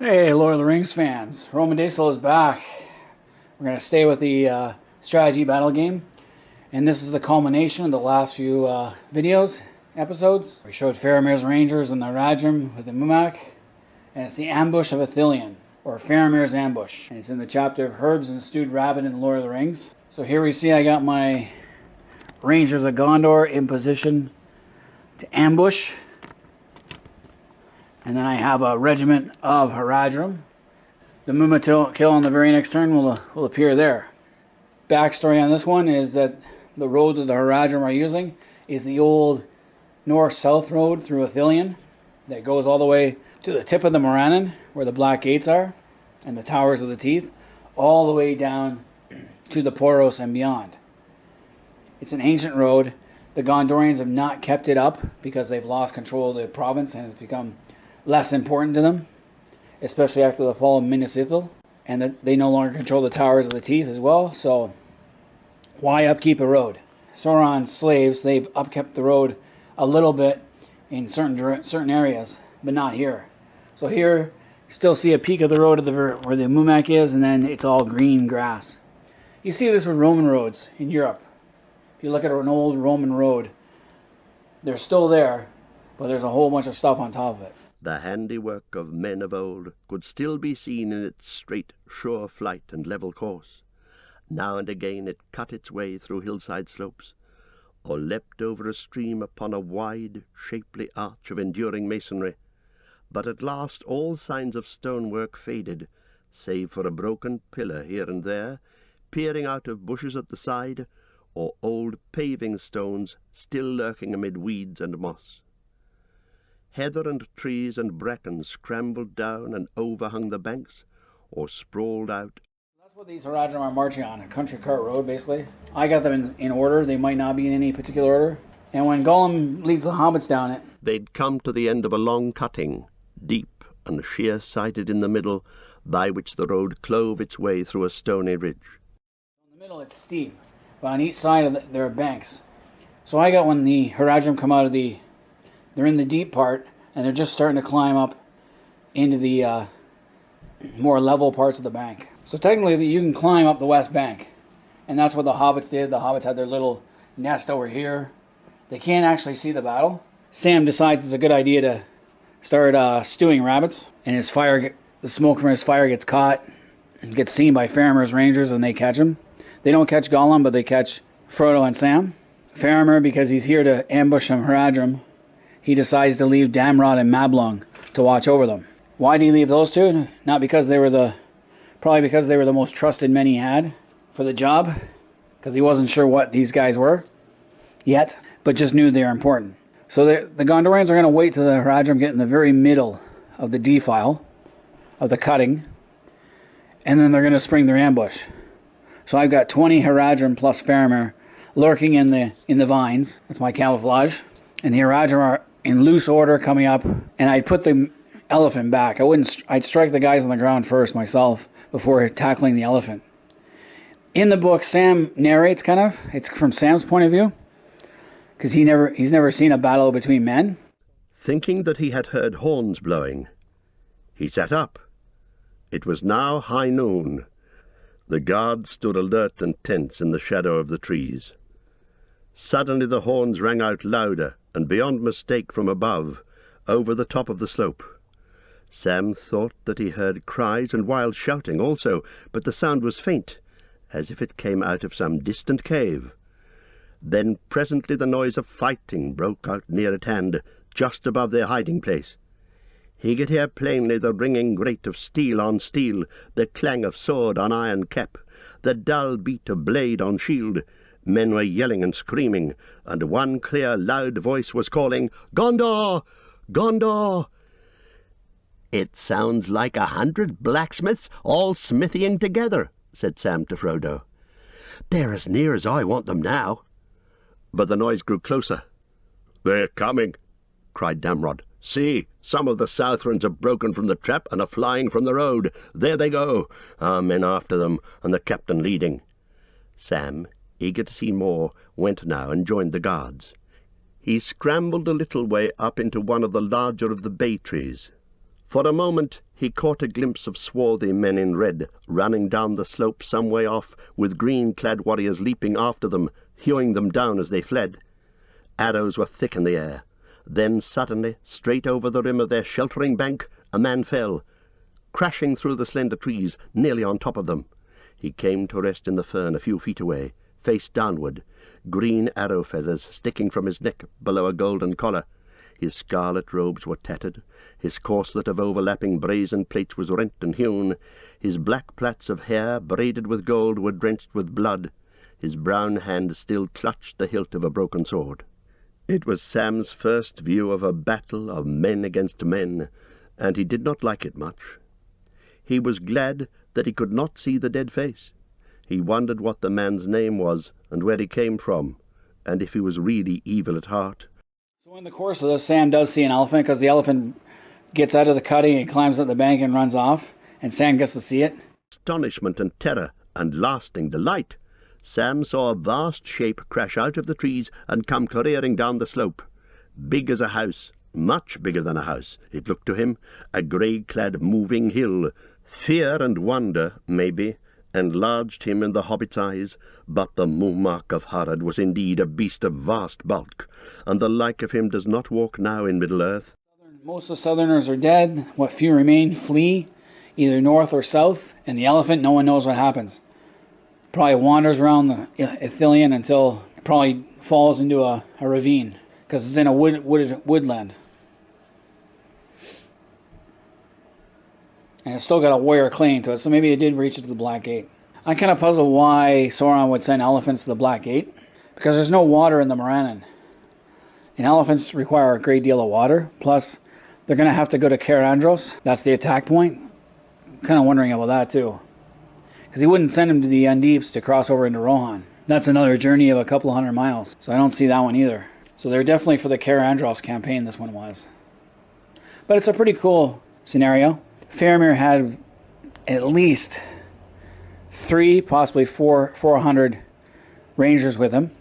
Hey, Lord of the Rings fans. Roman Diesel is back. We're going to stay with the strategy battle game. And this is the culmination of the last few episodes. We showed Faramir's Rangers and the Haradrim with the Mumak. And it's the ambush of Ithilien, or Faramir's ambush. And it's in the chapter of Herbs and Stewed Rabbit in the Lord of the Rings. So here we see I got my Rangers of Gondor in position to ambush. And then I have a regiment of Haradrim. The Mumatil kill on the very next turn will appear there. Backstory on this one is that the road that the Haradrim are using is the old north-south road through Ithilien that goes all the way to the tip of the Morannon, where the Black Gates are, and the Towers of the Teeth, all the way down to the Poros and beyond. It's an ancient road. The Gondorians have not kept it up because they've lost control of the province and it's become less important to them, especially after the fall of Minas Ithil, and that they no longer control the Towers of the Teeth as well. So why upkeep a road? Sauron's slaves, they've upkept the road a little bit in certain areas, but not here. So here you still see a peak of the road where the Mumak is, and then it's all green grass. You see this with Roman roads in Europe. If you look at an old Roman road, they're still there, but there's a whole bunch of stuff on top of it. The handiwork of men of old could still be seen in its straight, sure flight and level course. Now and again it cut its way through hillside slopes, or leapt over a stream upon a wide, shapely arch of enduring masonry. But at last all signs of stonework faded, save for a broken pillar here and there, peering out of bushes at the side, or old paving stones still lurking amid weeds and moss. Heather and trees and bracken scrambled down and overhung the banks, or sprawled out. That's what these Haradrim are marching on, a country cart road, basically. I got them in order. They might not be in any particular order. And when Gollum leads the hobbits down it, they'd come to the end of a long cutting, deep and sheer-sided in the middle, by which the road clove its way through a stony ridge. In the middle it's steep, but on each side there are banks. So I got when the Haradrim come out of they're in the deep part, and they're just starting to climb up into the more level parts of the bank. So technically, you can climb up the west bank, and that's what the hobbits did. The hobbits had their little nest over here. They can't actually see the battle. Sam decides it's a good idea to start stewing rabbits, and the smoke from his fire gets caught and gets seen by Faramir's Rangers, and they catch him. They don't catch Gollum, but they catch Frodo and Sam. Faramir, because he's here to ambush some Haradrim, he decides to leave Damrod and Mablung to watch over them. Why did he leave those two? Not because probably because they were the most trusted men he had for the job, because he wasn't sure what these guys were yet, but just knew they were important. So the Gondorians are going to wait till the Haradrim get in the very middle of the defile, of the cutting, and then they're going to spring their ambush. So I've got 20 Haradrim plus Faramir lurking in the vines. That's my camouflage. And the Haradrim are in loose order coming up, and I'd put the elephant back. I'd strike the guys on the ground first myself before tackling the elephant. In the book, Sam narrates it's from Sam's point of view, because he's never seen a battle between men. Thinking that he had heard horns blowing, he sat up. It was now high noon. The guards stood alert and tense in the shadow of the trees. Suddenly the horns rang out louder, and beyond mistake from above, over the top of the slope. Sam thought that he heard cries and wild shouting also, but the sound was faint, as if it came out of some distant cave. Then presently the noise of fighting broke out near at hand, just above their hiding place. He could hear plainly the ringing grate of steel on steel, the clang of sword on iron cap, the dull beat of blade on shield. Men were yelling and screaming, and one clear, loud voice was calling, "Gondor! Gondor!" "It sounds like 100 blacksmiths all smithying together," said Sam to Frodo. "They're as near as I want them now." But the noise grew closer. "They're coming," cried Damrod. "See, some of the Southrons have broken from the trap and are flying from the road. There they go, our men after them, and the captain leading." Sam, eager to see more, went now and joined the guards. He scrambled a little way up into one of the larger of the bay trees. For a moment He caught a glimpse of swarthy men in red running down the slope some way off, with green-clad warriors leaping after them, hewing them down as they fled. Arrows were thick in the air. Then suddenly, straight over the rim of their sheltering bank, a man fell, crashing through the slender trees, nearly on top of them. He came to rest in the fern a few feet away, face downward, green arrow feathers sticking from his neck below a golden collar. His scarlet robes were tattered, his corselet of overlapping brazen plates was rent and hewn, his black plaits of hair braided with gold were drenched with blood. His brown hand still clutched the hilt of a broken sword. It was Sam's first view of a battle of men against men, and he did not like it much. He was glad that he could not see the dead face. He wondered what the man's name was, and where he came from, and if he was really evil at heart. So in the course of this, Sam does see an elephant, because the elephant gets out of the cutting and climbs up the bank and runs off, and Sam gets to see it. Astonishment and terror and lasting delight. Sam saw a vast shape crash out of the trees and come careering down the slope. Big as a house, much bigger than a house, it looked to him, a grey-clad moving hill. Fear and wonder, maybe, enlarged him in the hobbit's eyes, but the Mumak of Harad was indeed a beast of vast bulk, and the like of him does not walk now in Middle-earth. Most of the Southerners are dead. What few remain flee, either north or south, and the elephant, no one knows what happens. Probably wanders around the Ithilien until it probably falls into a ravine, because it's in a woodland. And it's still got a warrior clinging to it, so maybe it did reach it to the Black Gate. I'm kind of puzzled why Sauron would send elephants to the Black Gate, because there's no water in the Morannon. And elephants require a great deal of water, plus they're going to have to go to Cair-Andros. That's the attack point. I'm kind of wondering about that too. Because he wouldn't send him to the Undeeps to cross over into Rohan. That's another journey of a couple hundred miles, so I don't see that one either. So they're definitely for the Cair-Andros campaign, this one was. But it's a pretty cool scenario. Faramir had at least 3, possibly 400 Rangers with him.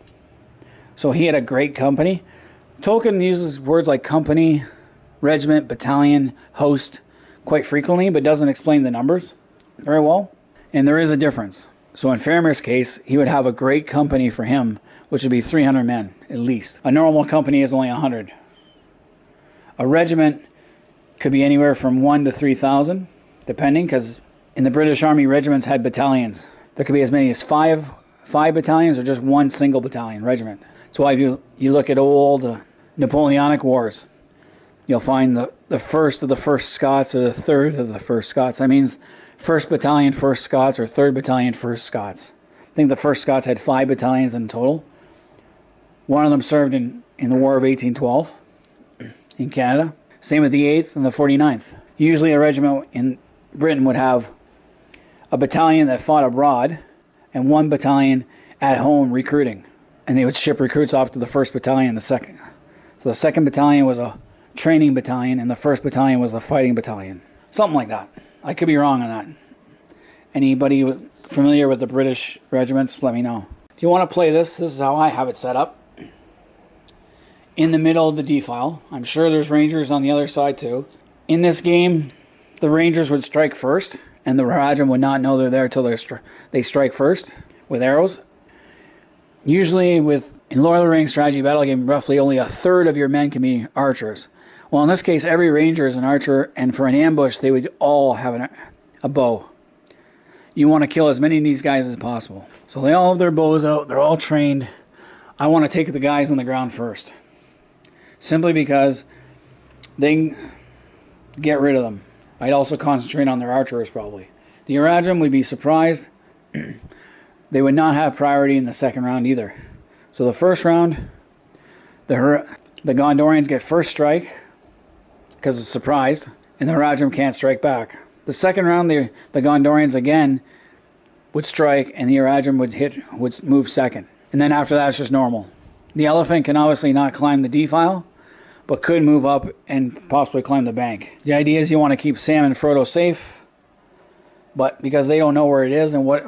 So he had a great company. Tolkien uses words like company, regiment, battalion, host quite frequently, but doesn't explain the numbers very well. And there is a difference. So in Faramir's case, he would have a great company for him, which would be 300 men, at least. A normal company is only 100. A regiment could be anywhere from 1 to 3,000, depending, because in the British Army, regiments had battalions. There could be as many as five battalions or just one single battalion regiment. So why you look at old Napoleonic wars, you'll find the first of the first Scots or the third of the first Scots. That means 1st Battalion, 1st Scots, or 3rd Battalion, 1st Scots. I think the 1st Scots had 5 battalions in total. One of them served in the War of 1812 in Canada. Same with the 8th and the 49th. Usually a regiment in Britain would have a battalion that fought abroad and 1 battalion at home recruiting. And they would ship recruits off to the 1st Battalion, the 2nd. So the 2nd Battalion was a training battalion and the 1st Battalion was the fighting battalion. Something like that. I could be wrong on that. Anybody familiar with the British regiments, let me know. If you want to play this is how I have it set up. In the middle of the defile. I'm sure there's Rangers on the other side too. In this game, the Rangers would strike first, and the Haradrim would not know they're there until they strike first with arrows. Usually in Lord of the Rings strategy battle game, roughly only a third of your men can be archers. Well, in this case, every ranger is an archer, and for an ambush, they would all have a bow. You want to kill as many of these guys as possible. So they all have their bows out. They're all trained. I want to take the guys on the ground first. Simply because they can get rid of them. I'd also concentrate on their archers, probably. The Haradrim would be surprised. They would not have priority in the second round either. So the first round, the Gondorians get first strike, because it's surprised, and the Haradrim can't strike back. The second round, the Gondorians again would strike, and the Haradrim would move second. And then after that, it's just normal. The elephant can obviously not climb the defile, but could move up and possibly climb the bank. The idea is you want to keep Sam and Frodo safe, but because they don't know where it is, and what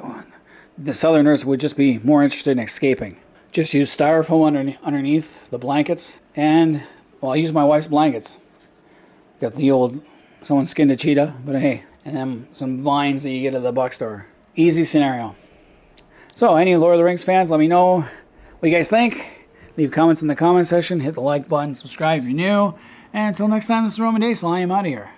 the Southerners would just be more interested in escaping. Just use styrofoam underneath the blankets, and well, I use my wife's blankets. Got the old someone skinned a cheetah, but hey. And then some vines that you get at the buck store. Easy scenario. So, any Lord of the Rings fans, let me know what you guys think. Leave comments in the comment section. Hit the like button. Subscribe if you're new. And until next time, this is Roman Dace. I am out of here.